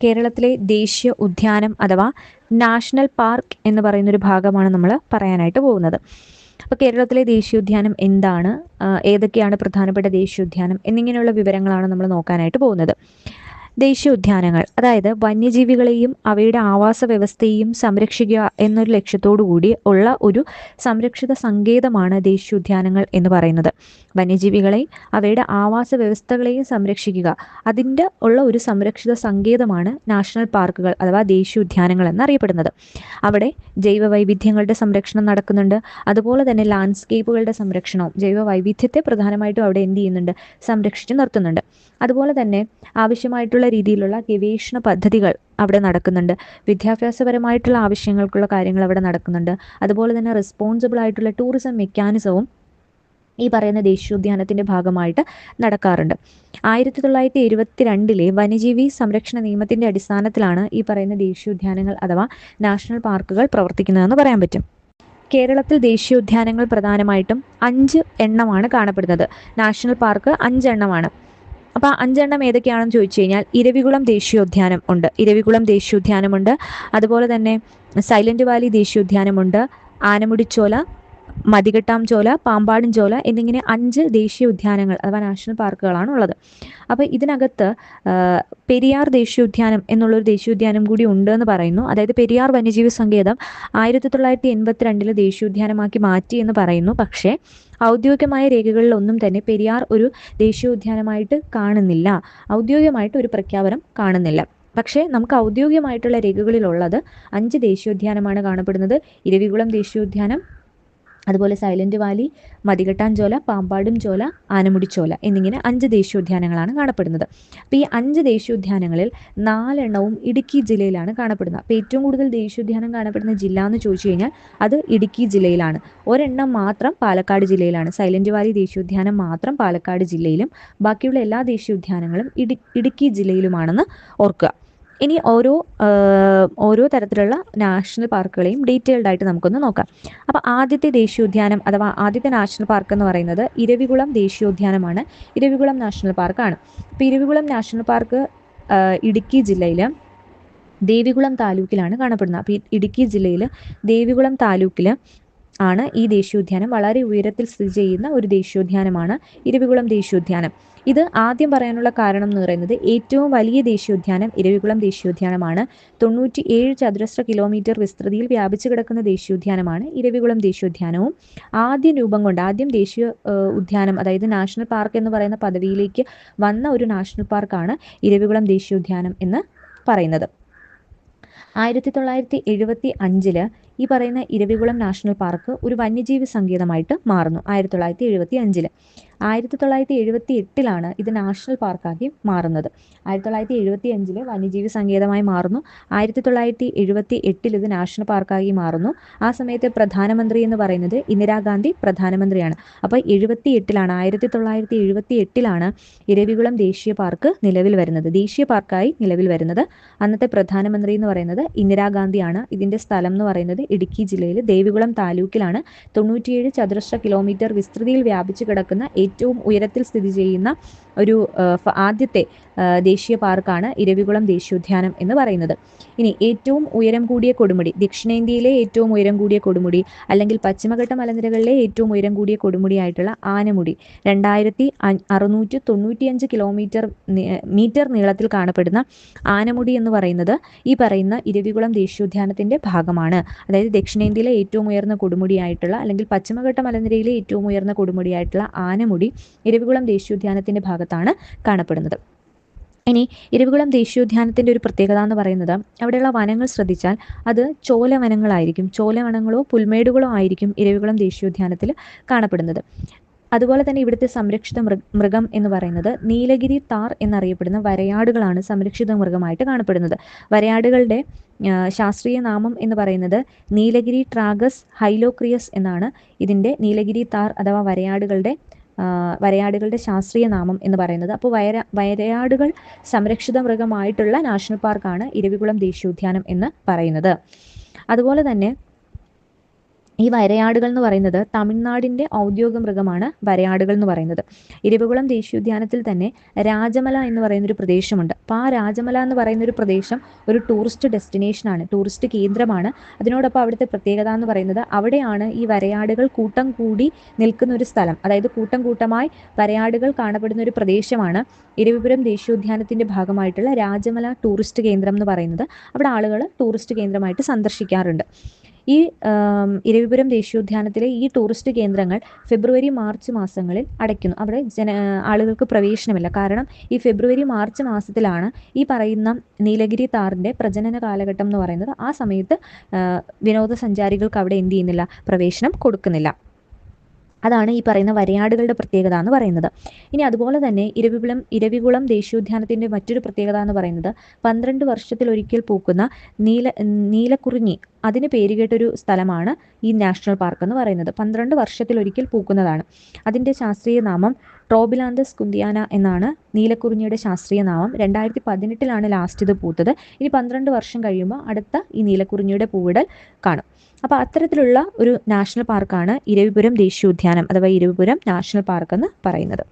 കേരളത്തിലെ ദേശീയ ഉദ്യാനം അഥവാ നാഷണൽ പാർക്ക് എന്ന് പറയുന്നൊരു ഭാഗമാണ് നമ്മൾ പറയാനായിട്ട് പോകുന്നത്. അപ്പോൾ കേരളത്തിലെ ദേശീയോദ്യാനം എന്താണ്, ഏതൊക്കെയാണ് പ്രധാനപ്പെട്ട ദേശീയോദ്യാനം എന്നിങ്ങനെയുള്ള വിവരങ്ങളാണ് നമ്മൾ നോക്കാനായിട്ട് പോകുന്നത്. ദേശീയോദ്യാനങ്ങൾ അതായത് വന്യജീവികളെയും അവയുടെ ആവാസ വ്യവസ്ഥയെയും സംരക്ഷിക്കുക എന്നൊരു ലക്ഷ്യത്തോടു കൂടി ഉള്ള ഒരു സംരക്ഷിത സങ്കേതമാണ് ദേശീയോദ്യാനങ്ങൾ എന്ന് പറയുന്നത്. വന്യജീവികളെയും അവയുടെ ആവാസ വ്യവസ്ഥകളെയും സംരക്ഷിക്കുക, അതിൻ്റെ ഉള്ള ഒരു സംരക്ഷിത സങ്കേതമാണ് നാഷണൽ പാർക്കുകൾ അഥവാ ദേശീയോദ്യാനങ്ങൾ എന്നറിയപ്പെടുന്നത്. അവിടെ ജൈവ വൈവിധ്യങ്ങളുടെ സംരക്ഷണം നടക്കുന്നുണ്ട്. അതുപോലെ തന്നെ ലാൻഡ്സ്കേപ്പുകളുടെ സംരക്ഷണവും ജൈവ വൈവിധ്യത്തെ പ്രധാനമായിട്ടും അവിടെ എന്ത് ചെയ്യുന്നുണ്ട്, സംരക്ഷിച്ച് നിർത്തുന്നുണ്ട്. അതുപോലെ തന്നെ ആവശ്യമായിട്ടുള്ള രീതിയിലുള്ള ഗവേഷണ പദ്ധതികൾ അവിടെ നടക്കുന്നുണ്ട്. വിദ്യാഭ്യാസപരമായിട്ടുള്ള ആവശ്യങ്ങൾക്കുള്ള കാര്യങ്ങൾ അവിടെ നടക്കുന്നുണ്ട്. അതുപോലെ തന്നെ റെസ്പോൺസിബിൾ ആയിട്ടുള്ള ടൂറിസം മെക്കാനിസവും ഈ പറയുന്ന ദേശീയോദ്യാനത്തിൻ്റെ ഭാഗമായിട്ട് നടക്കാറുണ്ട്. 1972 വന്യജീവി സംരക്ഷണ നിയമത്തിൻ്റെ അടിസ്ഥാനത്തിലാണ് ഈ പറയുന്ന ദേശീയോദ്യാനങ്ങൾ അഥവാ നാഷണൽ പാർക്കുകൾ പ്രവർത്തിക്കുന്നതെന്ന് പറയാൻ പറ്റും. കേരളത്തിൽ ദേശീയോദ്യാനങ്ങൾ പ്രധാനമായിട്ടും 5 എണ്ണമാണ് കാണപ്പെടുന്നത്. നാഷണൽ പാർക്ക് 5 എണ്ണമാണ്. അപ്പോൾ 5 എണ്ണം ഏതൊക്കെയാണെന്ന് ചോദിച്ചു കഴിഞ്ഞാൽ ഇരവികുളം ദേശീയോദ്യാനം ഉണ്ട്, ഇരവികുളം ദേശീയോദ്യാനമുണ്ട്. അതുപോലെ തന്നെ സൈലന്റ് വാലി ദേശീയോദ്യാനമുണ്ട്, ആനമുടിച്ചോല, മതികെട്ടാം ചോല, പാമ്പാടും ചോല എന്നിങ്ങനെ 5 ദേശീയ ഉദ്യാനങ്ങൾ അഥവാ നാഷണൽ പാർക്കുകളാണ് ഉള്ളത്. അപ്പോൾ ഇതിനകത്ത് പെരിയാർ ദേശീയോദ്യാനം എന്നുള്ളൊരു ദേശീയോദ്യാനം കൂടി ഉണ്ട് എന്ന് പറയുന്നു. അതായത് പെരിയാർ വന്യജീവി സങ്കേതം 1982 ദേശീയോദ്യാനമാക്കി മാറ്റി എന്ന് പറയുന്നു. പക്ഷേ ഔദ്യോഗികമായ രേഖകളിലൊന്നും തന്നെ പെരിയാർ ഒരു ദേശീയോദ്യാനമായിട്ട് കാണുന്നില്ല, ഔദ്യോഗികമായിട്ട് ഒരു പ്രഖ്യാപനം കാണുന്നില്ല. പക്ഷേ നമുക്ക് ഔദ്യോഗികമായിട്ടുള്ള രേഖകളിലുള്ളത് 5 ദേശീയോദ്യാനമാണ് കാണപ്പെടുന്നത്. ഇരവികുളം ദേശീയോദ്യാനം, അതുപോലെ സൈലന്റ് വാലി, മതികെട്ടാൻ ചോല, പാമ്പാടും ചോല, ആനമുടിച്ചോല എന്നിങ്ങനെ 5 ദേശീയോദ്യാനങ്ങളാണ് കാണപ്പെടുന്നത്. അപ്പോൾ ഈ 5 ദേശീയോദ്യാനങ്ങളിൽ 4 എണ്ണവും ഇടുക്കി ജില്ലയിലാണ് കാണപ്പെടുന്നത്. അപ്പോൾ ഏറ്റവും കൂടുതൽ ദേശീയോദ്യാനം കാണപ്പെടുന്ന ജില്ല എന്ന് ചോദിച്ചു കഴിഞ്ഞാൽ അത് ഇടുക്കി ജില്ലയിലാണ്. ഒരെണ്ണം മാത്രം പാലക്കാട് ജില്ലയിലാണ്. സൈലന്റ് വാലി ദേശീയോദ്യാനം മാത്രം പാലക്കാട് ജില്ലയിലും ബാക്കിയുള്ള എല്ലാ ദേശീയോദ്യാനങ്ങളും ഇടുക്കി ജില്ലയിലുമാണെന്ന് ഓർക്കുക. ഇനി ഓരോ തരത്തിലുള്ള നാഷണൽ പാർക്കുകളെയും ഡീറ്റെയിൽഡ് ആയിട്ട് നമുക്കൊന്ന് നോക്കാം. അപ്പോൾ ആദ്യത്തെ ദേശീയോദ്യാനം അഥവാ ആദ്യത്തെ നാഷണൽ പാർക്ക് എന്ന് പറയുന്നത് ഇരവികുളം ദേശീയോദ്യാനമാണ്. ഇരവികുളം നാഷണൽ പാർക്കാണ്. അപ്പോൾ ഇരവികുളം നാഷണൽ പാർക്ക് ഇടുക്കി ജില്ലയിൽ ദേവികുളം താലൂക്കിലാണ് കാണപ്പെടുന്നത്. അപ്പോൾ ഇടുക്കി ജില്ലയിൽ ദേവികുളം താലൂക്കിൽ ആണ് ഈ ദേശീയോദ്യാനം. വളരെ ഉയരത്തിൽ സ്ഥിതി ചെയ്യുന്ന ഒരു ദേശീയോദ്യാനമാണ് ഇരവികുളം ദേശീയോദ്യാനം. ഇത് ആദ്യം പറയാനുള്ള കാരണം എന്ന് പറയുന്നത് ഏറ്റവും വലിയ ദേശീയോദ്യാനം ഇരവികുളം ദേശീയോദ്യാനമാണ്. 97 ചതുരശ്ര കിലോമീറ്റർ വിസ്തൃതിയിൽ വ്യാപിച്ചു കിടക്കുന്ന ദേശീയോദ്യാനമാണ് ഇരവികുളം ദേശീയോദ്യാനവും. ആദ്യം ദേശീയ ഉദ്യാനം അതായത് നാഷണൽ പാർക്ക് എന്ന് പറയുന്ന പദവിയിലേക്ക് വന്ന ഒരു നാഷണൽ പാർക്കാണ് ഇരവികുളം ദേശീയോദ്യാനം എന്ന് പറയുന്നത്. 1975 ഈ പറയുന്ന ഇരവികുളം നാഷണൽ പാർക്ക് ഒരു വന്യജീവി സങ്കേതമായിട്ട് മാറുന്നു. 1975 1978 ഇത് നാഷണൽ പാർക്കാക്കി മാറുന്നത്. 1975 വന്യജീവി സങ്കേതമായി മാറുന്നു. 1978 ഇത് നാഷണൽ പാർക്കാക്കി മാറുന്നു. ആ സമയത്തെ പ്രധാനമന്ത്രി എന്ന് പറയുന്നത് ഇന്ദിരാഗാന്ധി പ്രധാനമന്ത്രിയാണ്. അപ്പോൾ 1978 ഇരവികുളം ദേശീയ പാർക്ക് നിലവിൽ വരുന്നത്, ദേശീയ പാർക്കായി നിലവിൽ വരുന്നത്. അന്നത്തെ പ്രധാനമന്ത്രി എന്ന് പറയുന്നത് ഇന്ദിരാഗാന്ധിയാണ്. ഇതിൻ്റെ സ്ഥലം എന്ന് പറയുന്നത് ഇടുക്കി ജില്ലയിൽ ദേവികുളം താലൂക്കിലാണ്. 97 ചതുരശ്ര കിലോമീറ്റർ വിസ്തൃതിയിൽ വ്യാപിച്ചു കിടക്കുന്ന ഏറ്റവും ഉയരത്തിൽ സ്ഥിതി ചെയ്യുന്ന ഒരു ആദ്യത്തെ ദേശീയ പാർക്കാണ് ഇരവികുളം ദേശീയോദ്യാനം എന്ന് പറയുന്നത്. ഇനി ഏറ്റവും ഉയരം കൂടിയ കൊടുമുടി, ദക്ഷിണേന്ത്യയിലെ ഏറ്റവും ഉയരം കൂടിയ കൊടുമുടി അല്ലെങ്കിൽ പശ്ചിമഘട്ട മലനിരകളിലെ ഏറ്റവും ഉയരം കൂടിയ കൊടുമുടിയായിട്ടുള്ള ആനമുടി 2695 മീറ്റർ നീളത്തിൽ കാണപ്പെടുന്ന ആനമുടി എന്ന് പറയുന്നത് ഈ പറയുന്ന ഇരവികുളം ദേശീയോദ്യാനത്തിൻ്റെ ഭാഗമാണ്. അതായത് ദക്ഷിണേന്ത്യയിലെ ഏറ്റവും ഉയർന്ന കൊടുമുടിയായിട്ടുള്ള അല്ലെങ്കിൽ പശ്ചിമഘട്ട മലനിരയിലെ ഏറ്റവും ഉയർന്ന കൊടുമുടിയായിട്ടുള്ള ആനമുടി ഇരവികുളം ദേശീയോദ്യാനത്തിൻ്റെ ഭാഗത്താണ് കാണപ്പെടുന്നത്. ഇനി ഇരവികുളം ദേശീയോദ്യാനത്തിൻ്റെ ഒരു പ്രത്യേകത എന്ന് പറയുന്നത് അവിടെയുള്ള വനങ്ങൾ ശ്രദ്ധിച്ചാൽ അത് ചോലവനങ്ങളായിരിക്കും. ചോലവനങ്ങളോ പുൽമേടുകളോ ആയിരിക്കും ഇരവികുളം ദേശീയോദ്യാനത്തിൽ കാണപ്പെടുന്നത്. അതുപോലെ തന്നെ ഇവിടുത്തെ സംരക്ഷിത മൃഗം എന്ന് പറയുന്നത് നീലഗിരി താർ എന്നറിയപ്പെടുന്ന വരയാടുകളാണ് സംരക്ഷിത മൃഗമായിട്ട് കാണപ്പെടുന്നത്. വരയാടുകളുടെ ശാസ്ത്രീയ നാമം എന്ന് പറയുന്നത് നീലഗിരി ട്രാഗസ് ഹൈലോക്രിയസ് എന്നാണ്. ഇതിൻ്റെ നീലഗിരി താർ അഥവാ വരയാടുകളുടെ ശാസ്ത്രീയ നാമം എന്ന് പറയുന്നത്. അപ്പോൾ വരയാടുകൾ സംരക്ഷിത മൃഗമായിട്ടുള്ള നാഷണൽ പാർക്കാണ് ഇരവികുളം ദേശീയോദ്യാനം എന്ന് പറയുന്നത്. അതുപോലെ തന്നെ ഈ വരയാടുകൾ എന്ന് പറയുന്നത് തമിഴ്നാടിൻ്റെ ഔദ്യോഗിക മൃഗമാണ് വരയാടുകൾ എന്ന് പറയുന്നത്. ഇരവികുളം ദേശീയോദ്യാനത്തിൽ തന്നെ രാജമല എന്ന് പറയുന്നൊരു പ്രദേശമുണ്ട്. അപ്പോൾ ആ രാജമല എന്ന് പറയുന്നൊരു പ്രദേശം ഒരു ടൂറിസ്റ്റ് ഡെസ്റ്റിനേഷനാണ്, ടൂറിസ്റ്റ് കേന്ദ്രമാണ്. അതിനോടൊപ്പം അവിടുത്തെ പ്രത്യേകത എന്ന് പറയുന്നത് അവിടെയാണ് ഈ വരയാടുകൾ കൂട്ടം കൂടി നിൽക്കുന്ന ഒരു സ്ഥലം, അതായത് കൂട്ടം കൂട്ടമായി വരയാടുകൾ കാണപ്പെടുന്ന ഒരു പ്രദേശമാണ് ഇരവിപുരം ദേശീയോദ്യാനത്തിൻ്റെ ഭാഗമായിട്ടുള്ള രാജമല ടൂറിസ്റ്റ് കേന്ദ്രം എന്ന് പറയുന്നത്. അവിടെ ആളുകൾ ടൂറിസ്റ്റ് കേന്ദ്രമായിട്ട് സന്ദർശിക്കാറുണ്ട്. ഈ ഇരവിപുരം ദേശീയോദ്യാനത്തിലെ ഈ ടൂറിസ്റ്റ് കേന്ദ്രങ്ങൾ ഫെബ്രുവരി മാർച്ച് മാസങ്ങളിൽ അടയ്ക്കുന്നു. അവിടെ ആളുകൾക്ക് പ്രവേശനമില്ല. കാരണം ഈ ഫെബ്രുവരി മാർച്ച് മാസത്തിലാണ് ഈ പറയുന്ന നീലഗിരി താറിൻ്റെ പ്രജനന കാലഘട്ടം എന്ന് പറയുന്നത്. ആ സമയത്ത് വിനോദസഞ്ചാരികൾക്ക് അവിടെ എന്ത് ചെയ്യുന്നില്ല, പ്രവേശനം കൊടുക്കുന്നില്ല. അതാണ് ഈ പറയുന്ന വരയാടുകളുടെ പ്രത്യേകത എന്ന് പറയുന്നത്. ഇനി അതുപോലെ തന്നെ ഇരവികുളം ദേശീയോദ്യാനത്തിൻ്റെ മറ്റൊരു പ്രത്യേകത എന്ന് പറയുന്നത് 12 വർഷത്തിലൊരിക്കൽ പൂക്കുന്ന നീലക്കുറിഞ്ഞി, അതിന് പേരുകേട്ടൊരു സ്ഥലമാണ് ഈ നാഷണൽ പാർക്ക് എന്ന് പറയുന്നത്. 12 വർഷത്തിലൊരിക്കൽ പൂക്കുന്നതാണ്. അതിൻ്റെ ശാസ്ത്രീയ നാമം ട്രോബിലാന്തസ് കുന്തിയാന എന്നാണ് നീലക്കുറിഞ്ഞിയുടെ ശാസ്ത്രീയ നാമം. 2018 ലാസ്റ്റ് ഇത് പൂത്തത്. ഇനി 12 വർഷം കഴിയുമ്പോൾ അടുത്ത ഈ നീലക്കുറിഞ്ഞിയുടെ പൂവിടൽ കാണും. അപ്പോൾ അത്തരത്തിലുള്ള ഒരു നാഷണൽ പാർക്കാണ് ഇരവിപുരം ദേശീയോദ്യാനം അഥവാ ഇരവിപുരം നാഷണൽ പാർക്ക് എന്ന് പറയുന്നത്.